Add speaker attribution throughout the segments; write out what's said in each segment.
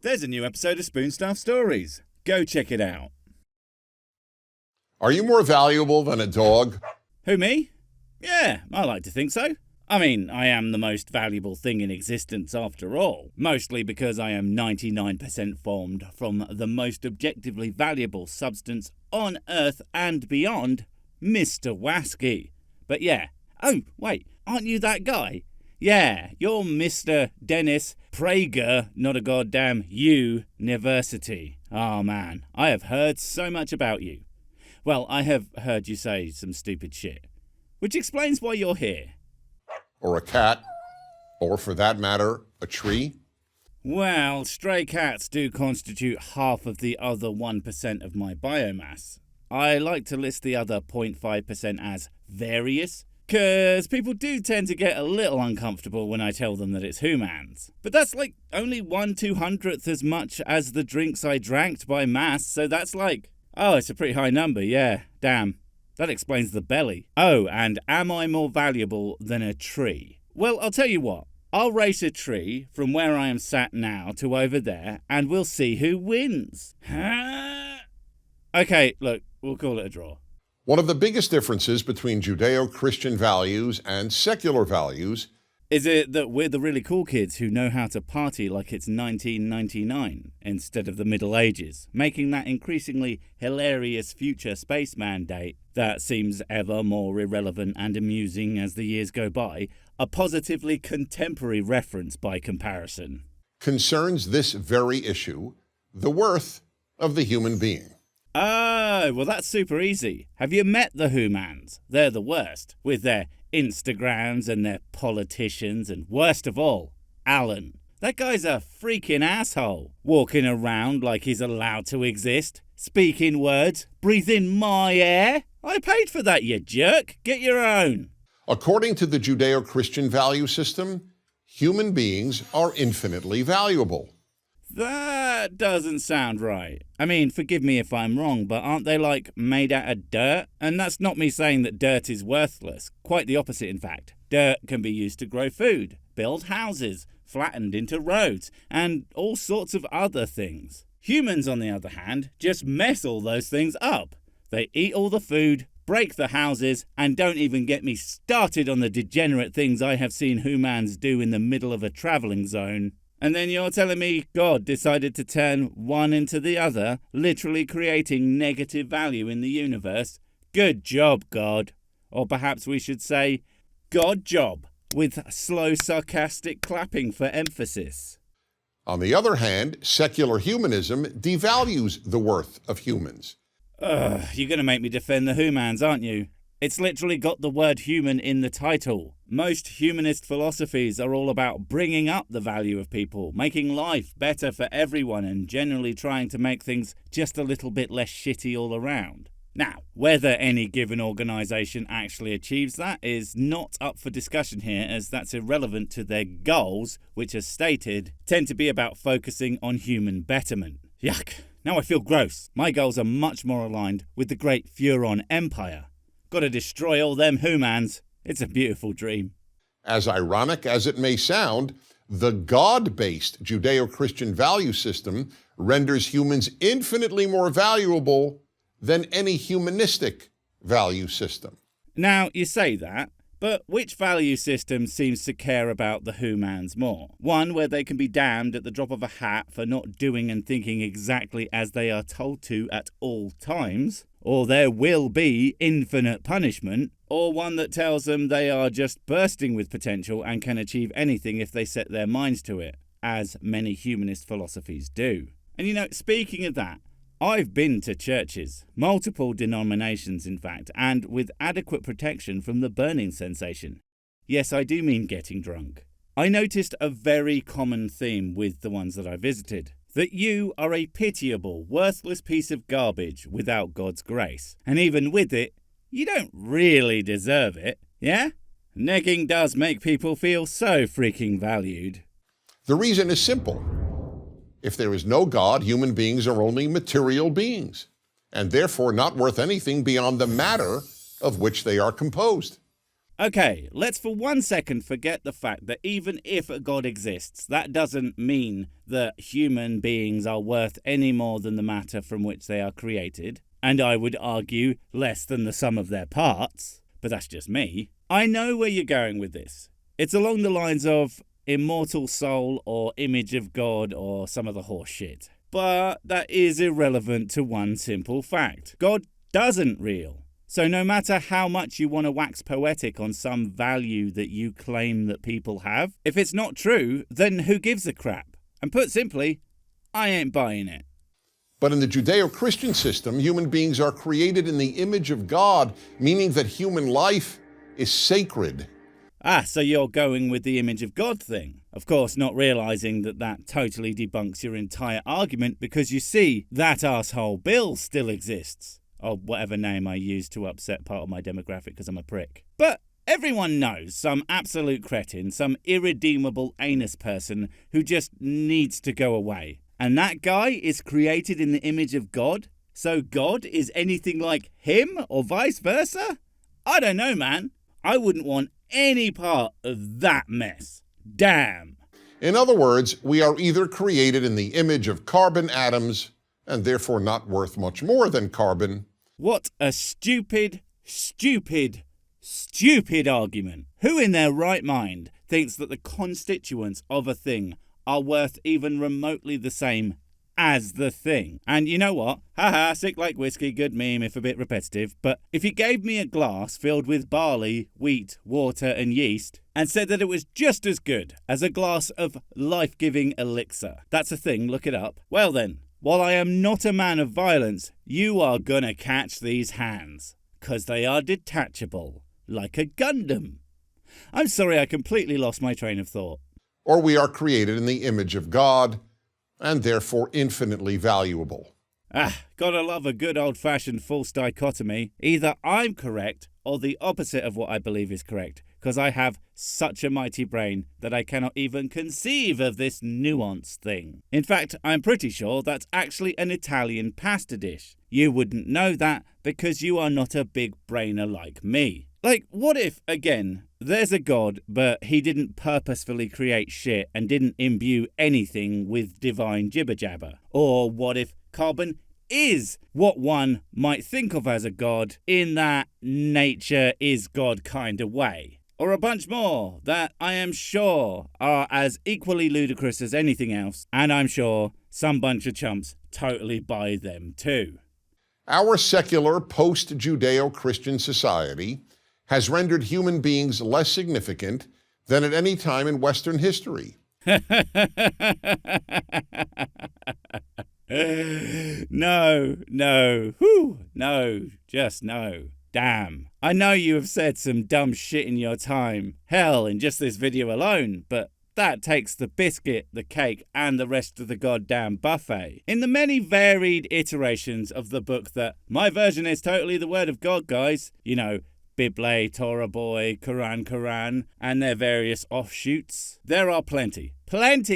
Speaker 1: There's a new episode of Spoon Stuff Stories. Go check it out.
Speaker 2: Are you more valuable than a dog?
Speaker 1: Who, me? Yeah, I like to think so. I mean, I am the most valuable thing in existence after all, mostly because I am 99% formed from the most objectively valuable substance on Earth and beyond, Mr. Wasky. But yeah, oh, wait, aren't you that guy? Yeah, you're Mr. Dennis Prager, not a goddamn university. Oh man, I have heard so much about you. Well, I have heard you say some stupid shit, which explains why you're here.
Speaker 2: Or a cat, or for that matter, a tree?
Speaker 1: Well, stray cats do constitute half of the other 1% of my biomass. I like to list the other 0.5% as various, because people do tend to get a little uncomfortable when I tell them that it's humans. But that's like only 1/200th as much as the drinks I drank by mass, so that's like, oh, it's a pretty high number, yeah, damn. That explains the belly. Oh, and am I more valuable than a tree? Well, I'll tell you what. I'll race a tree from where I am sat now to over there, and we'll see who wins. Okay, look, we'll call it a draw.
Speaker 2: One of the biggest differences between Judeo-Christian values and secular values
Speaker 1: is it that we're the really cool kids who know how to party like it's 1999 instead of the Middle Ages, making that increasingly hilarious future spaceman date that seems ever more irrelevant and amusing as the years go by, a positively contemporary reference by comparison.
Speaker 2: Concerns this very issue, the worth of the human being.
Speaker 1: Oh, well that's super easy. Have you met the humans? They're the worst, with their Instagrams and their politicians, and worst of all, Alan. That guy's a freaking asshole, walking around like he's allowed to exist, speaking words, breathing my air. I paid for that, you jerk. Get your own.
Speaker 2: According to the Judeo-Christian value system, human beings are infinitely valuable.
Speaker 1: That doesn't sound right. I mean, forgive me if I'm wrong, but aren't they like made out of dirt? And that's not me saying that dirt is worthless. Quite the opposite, in fact. Dirt can be used to grow food, build houses, flattened into roads, and all sorts of other things. Humans, on the other hand, just mess all those things up. They eat all the food, break the houses, and don't even get me started on the degenerate things I have seen humans do in the middle of a travelling zone. And then you're telling me God decided to turn one into the other, literally creating negative value in the universe? Good job, God. Or perhaps we should say, God job, with slow sarcastic clapping for emphasis.
Speaker 2: On the other hand, secular humanism devalues the worth of humans.
Speaker 1: You're going to make me defend the humans, aren't you? It's literally got the word human in the title. Most humanist philosophies are all about bringing up the value of people, making life better for everyone, and generally trying to make things just a little bit less shitty all around. Now, whether any given organisation actually achieves that is not up for discussion here, as that's irrelevant to their goals, which, as stated, tend to be about focusing on human betterment. Yuck. Now I feel gross. My goals are much more aligned with the great Furon Empire. Gotta destroy all them humans. It's a beautiful dream.
Speaker 2: As ironic as it may sound, the God-based Judeo-Christian value system renders humans infinitely more valuable than any humanistic value system.
Speaker 1: Now, you say that, but which value system seems to care about the humans more? One where they can be damned at the drop of a hat for not doing and thinking exactly as they are told to at all times, or there will be infinite punishment, or one that tells them they are just bursting with potential and can achieve anything if they set their minds to it, as many humanist philosophies do. And you know, speaking of that, I've been to churches, multiple denominations in fact, and with adequate protection from the burning sensation. Yes, I do mean getting drunk. I noticed a very common theme with the ones that I visited. That you are a pitiable, worthless piece of garbage without God's grace. And even with it, you don't really deserve it, yeah? Negging does make people feel so freaking valued.
Speaker 2: The reason is simple. If there is no God, human beings are only material beings, and therefore not worth anything beyond the matter of which they are composed.
Speaker 1: Okay, let's for 1 second forget the fact that even if a God exists, that doesn't mean that human beings are worth any more than the matter from which they are created, and I would argue less than the sum of their parts, but that's just me. I know where you're going with this. It's along the lines of immortal soul or image of God or some other horse shit. But that is irrelevant to one simple fact. God doesn't real. So no matter how much you want to wax poetic on some value that you claim that people have, if it's not true, then who gives a crap? And put simply, I ain't buying it.
Speaker 2: But in the Judeo-Christian system, human beings are created in the image of God, meaning that human life is sacred.
Speaker 1: So you're going with the image of God thing. Of course, not realising that that totally debunks your entire argument because you see, that arsehole Bill still exists. Or whatever name I use to upset part of my demographic because I'm a prick. But everyone knows some absolute cretin, some irredeemable anus person who just needs to go away. And that guy is created in the image of God? So God is anything like him or vice versa? I don't know, man. I wouldn't want any part of that mess. Damn.
Speaker 2: In other words, we are either created in the image of carbon atoms and therefore not worth much more than carbon.
Speaker 1: What a stupid argument. Who in their right mind thinks that the constituents of a thing are worth even remotely the same as the thing? And you know what? Haha, sick like whiskey, good meme if a bit repetitive. But if you gave me a glass filled with barley, wheat, water and yeast and said that it was just as good as a glass of life-giving elixir, that's a thing, look it up. Well then, while I am not a man of violence, you are gonna catch these hands, 'cause they are detachable, like a Gundam. I'm sorry, I completely lost my train of thought.
Speaker 2: Or we are created in the image of God and therefore infinitely valuable.
Speaker 1: Gotta love a good old-fashioned false dichotomy. Either I'm correct or the opposite of what I believe is correct, because I have such a mighty brain that I cannot even conceive of this nuanced thing. In fact, I'm pretty sure that's actually an Italian pasta dish. You wouldn't know that because you are not a big brainer like me. Like, what if, again, there's a God, but he didn't purposefully create shit and didn't imbue anything with divine jibber-jabber? Or what if carbon is what one might think of as a god in that nature is God kind of way? Or a bunch more that I am sure are as equally ludicrous as anything else, and I'm sure some bunch of chumps totally buy them too.
Speaker 2: Our secular post-Judeo-Christian society has rendered human beings less significant than at any time in Western history.
Speaker 1: No, just no. Damn. I know you have said some dumb shit in your time. Hell, in just this video alone, but that takes the biscuit, the cake, and the rest of the goddamn buffet. In the many varied iterations of the book that my version is totally the word of God, guys. You know, Bible, Torah Boy, Quran, and their various offshoots. There are plenty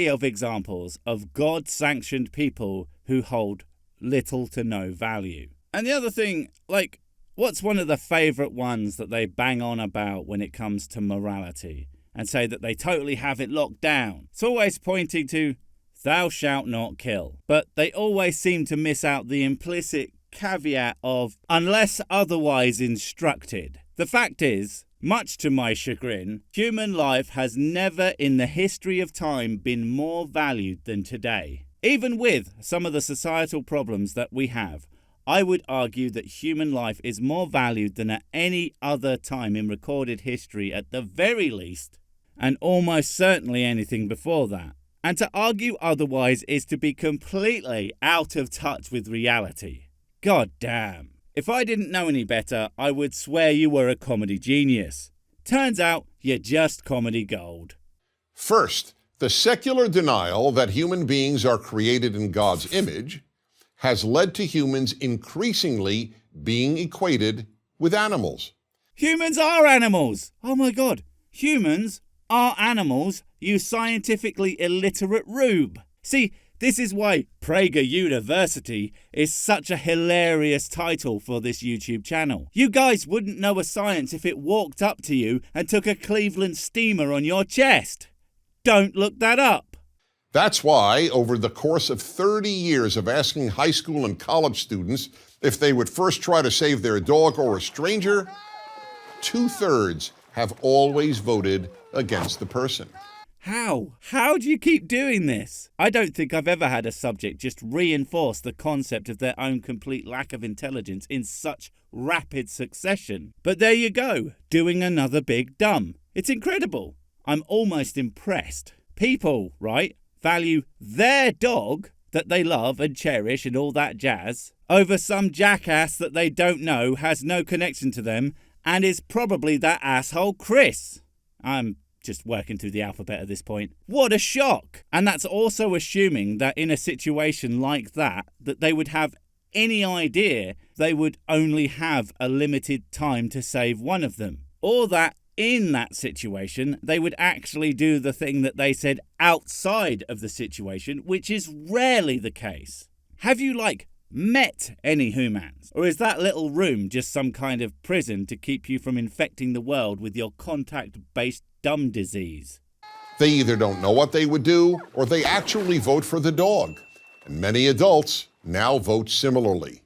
Speaker 1: of examples of God-sanctioned people who hold little to no value. And the other thing, like, what's one of the favourite ones that they bang on about when it comes to morality and say that they totally have it locked down? It's always pointing to, thou shalt not kill. But they always seem to miss out the implicit caveat of, unless otherwise instructed. The fact is, much to my chagrin, human life has never in the history of time been more valued than today. Even with some of the societal problems that we have, I would argue that human life is more valued than at any other time in recorded history at the very least, and almost certainly anything before that. And to argue otherwise is to be completely out of touch with reality. God damn. If I didn't know any better, I would swear you were a comedy genius. Turns out, you're just comedy gold.
Speaker 2: First, the secular denial that human beings are created in God's image has led to humans increasingly being equated with animals.
Speaker 1: Humans are animals! Oh my god, humans are animals, you scientifically illiterate rube. See, This is why Prager University is such a hilarious title for this YouTube channel. You guys wouldn't know a science if it walked up to you and took a Cleveland steamer on your chest. Don't look that up.
Speaker 2: That's why, over the course of 30 years of asking high school and college students if they would first try to save their dog or a stranger, 2/3 have always voted against the person.
Speaker 1: How? How do you keep doing this? I don't think I've ever had a subject just reinforce the concept of their own complete lack of intelligence in such rapid succession. But there you go, doing another big dumb. It's incredible. I'm almost impressed. People, right, value their dog that they love and cherish and all that jazz over some jackass that they don't know, has no connection to them, and is probably that asshole Chris. I'm just working through the alphabet at this point. What a shock! And that's also assuming that in a situation like that they would have any idea they would only have a limited time to save one of them. Or that in that situation, they would actually do the thing that they said outside of the situation, which is rarely the case. Have you, met any humans? Or is that little room just some kind of prison to keep you from infecting the world with your contact-based dumb disease?
Speaker 2: They either don't know what they would do, or they actually vote for the dog. And many adults now vote similarly.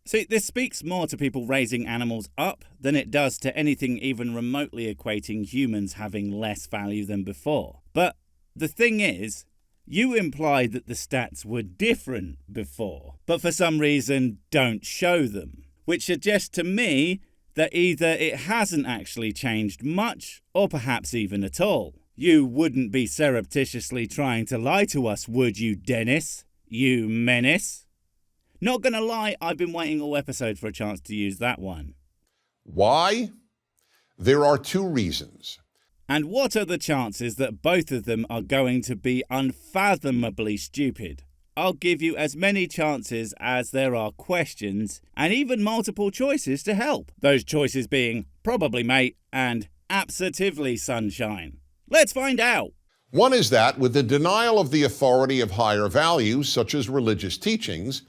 Speaker 1: See, this speaks more to people raising animals up than it does to anything even remotely equating humans having less value than before. But the thing is, you implied that the stats were different before, but for some reason don't show them, which suggests to me that either it hasn't actually changed much, or perhaps even at all. You wouldn't be surreptitiously trying to lie to us, would you, Dennis? You menace? Not gonna lie, I've been waiting all episode for a chance to use that one.
Speaker 2: Why? There are 2 reasons.
Speaker 1: And what are the chances that both of them are going to be unfathomably stupid? I'll give you as many chances as there are questions, and even multiple choices to help. Those choices being probably mate and absolutely sunshine. Let's find out.
Speaker 2: One is that with the denial of the authority of higher values, such as religious teachings,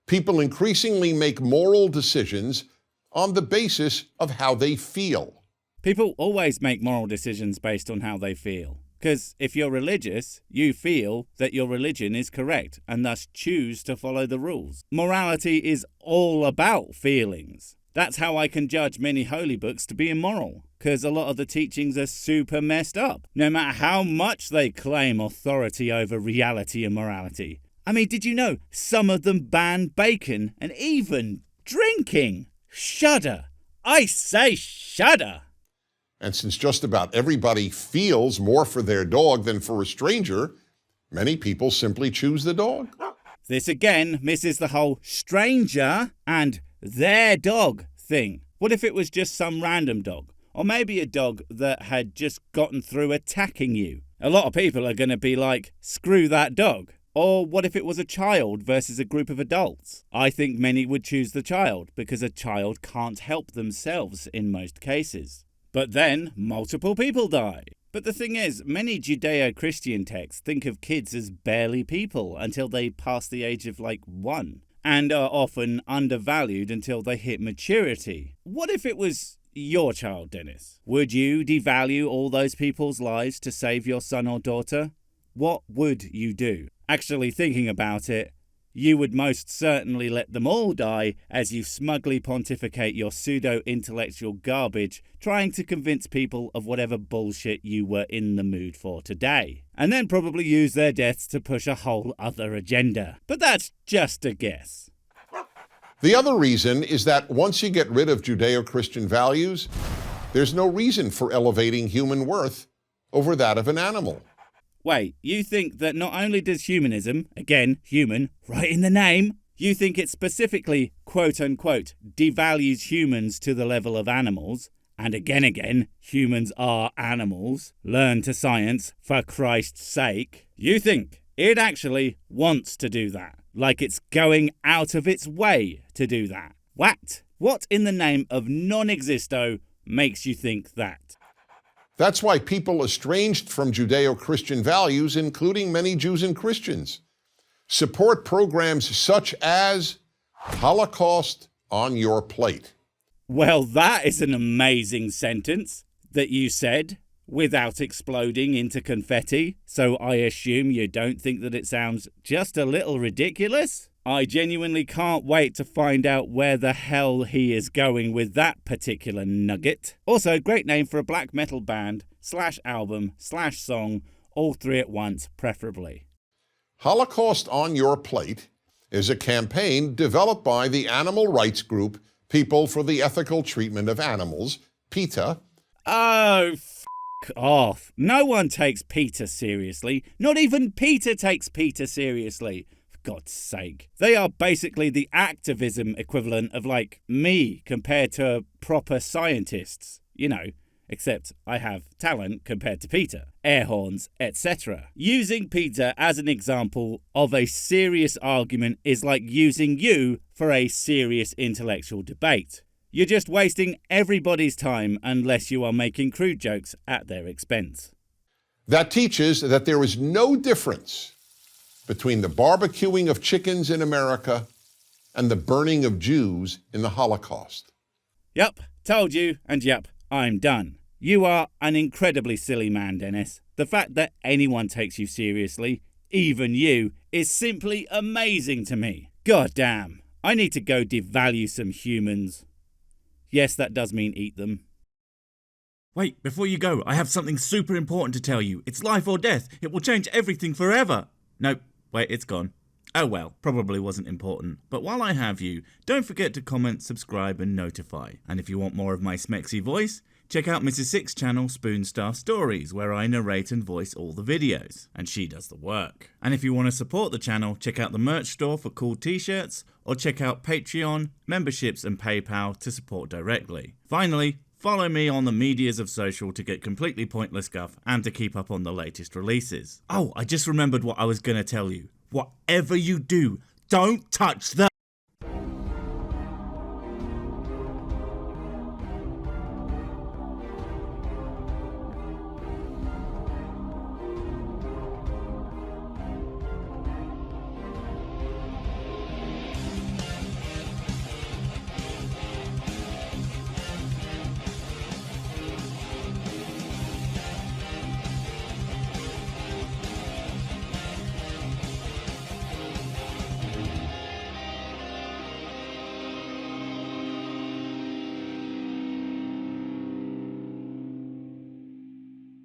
Speaker 2: people increasingly make moral decisions on the basis of how they feel.
Speaker 1: People always make moral decisions based on how they feel. Because if you're religious, you feel that your religion is correct and thus choose to follow the rules. Morality is all about feelings. That's how I can judge many holy books to be immoral, because a lot of the teachings are super messed up, no matter how much they claim authority over reality and morality. I mean, did you know some of them ban bacon and even drinking? Shudder. I say shudder.
Speaker 2: And since just about everybody feels more for their dog than for a stranger, many people simply choose the dog.
Speaker 1: This again misses the whole stranger and their dog thing. What if it was just some random dog? Or maybe a dog that had just gotten through attacking you? A lot of people are going to be like, screw that dog. Or what if it was a child versus a group of adults? I think many would choose the child because a child can't help themselves in most cases. But then multiple people die. But the thing is, many Judeo-Christian texts think of kids as barely people until they pass the age of 1, and are often undervalued until they hit maturity. What if it was your child, Dennis? Would you devalue all those people's lives to save your son or daughter? What would you do? Actually thinking about it, you would most certainly let them all die as you smugly pontificate your pseudo-intellectual garbage trying to convince people of whatever bullshit you were in the mood for today. And then probably use their deaths to push a whole other agenda. But that's just a guess.
Speaker 2: The other reason is that once you get rid of Judeo-Christian values, there's no reason for elevating human worth over that of an animal.
Speaker 1: Wait, you think that not only does humanism, again, human, right in the name, you think it specifically, quote-unquote, devalues humans to the level of animals, and again, humans are animals, learn to science, for Christ's sake. You think it actually wants to do that, like it's going out of its way to do that. What in the name of non-existo makes you think that?
Speaker 2: That's why people estranged from Judeo-Christian values, including many Jews and Christians, Support programs such as Holocaust on Your Plate.
Speaker 1: Well, that is an amazing sentence that you said without exploding into confetti, so I assume you don't think that it sounds just a little ridiculous? I genuinely can't wait to find out where the hell he is going with that particular nugget. Also, great name for a black metal band, /album, /song, all three at once, preferably.
Speaker 2: Holocaust on Your Plate is a campaign developed by the animal rights group People for the Ethical Treatment of Animals, PETA.
Speaker 1: Oh, f*** off. No one takes PETA seriously. Not even PETA takes PETA seriously. For God's sake. They are basically the activism equivalent of, like, me compared to proper scientists. You know, except I have talent compared to PETA, air horns, etc. Using PETA as an example of a serious argument is like using you for a serious intellectual debate. You're just wasting everybody's time unless you are making crude jokes at their expense.
Speaker 2: That teaches that there is no difference between the barbecuing of chickens in America and the burning of Jews in the Holocaust.
Speaker 1: Yup, told you, and yup, I'm done. You are an incredibly silly man, Dennis. The fact that anyone takes you seriously, even you, is simply amazing to me. God damn, I need to go devalue some humans. Yes, that does mean eat them.
Speaker 3: Wait, before you go, I have something super important to tell you. It's life or death. It will change everything forever. Nope, wait, it's gone. Oh well, probably wasn't important. But while I have you, don't forget to comment, subscribe and notify. And if you want more of my smexy voice, check out Mrs. Six's channel, Spoonstar Stories, where I narrate and voice all the videos, and she does the work. And if you want to support the channel, check out the merch store for cool t-shirts, or check out Patreon, memberships and PayPal to support directly. Finally, follow me on the medias of social to get completely pointless guff and to keep up on the latest releases. Oh, I just remembered what I was going to tell you. Whatever you do, don't touch the